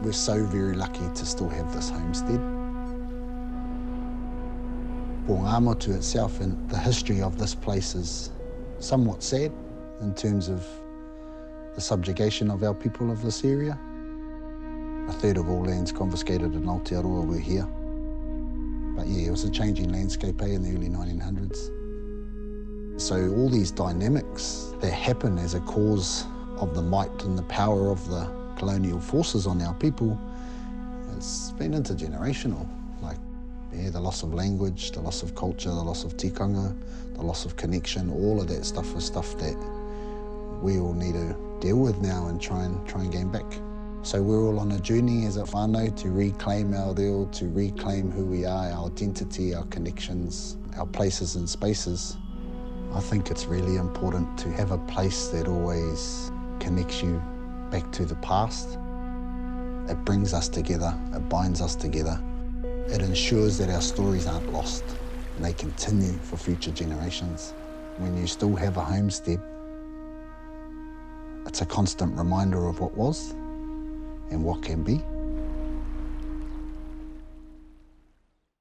We're so very lucky to still have this homestead. For Ngāmotu itself and the history of this place is somewhat sad in terms of the subjugation of our people of this area. A third of all lands confiscated in Aotearoa were here. But yeah, it was a changing landscape in the early 1900s. So all these dynamics that happen as a cause of the might and the power of the colonial forces on our people, it's been intergenerational. Like, yeah, the loss of language, the loss of culture, the loss of tikanga, the loss of connection, all of that stuff is stuff that we all need to deal with now and try and gain back. So we're all on a journey as a whānau to reclaim our reo, to reclaim who we are, our identity, our connections, our places and spaces. I think it's really important to have a place that always connects you back to the past. It brings us together, it binds us together. It ensures that our stories aren't lost and they continue for future generations. When you still have a homestead, it's a constant reminder of what was and what can be.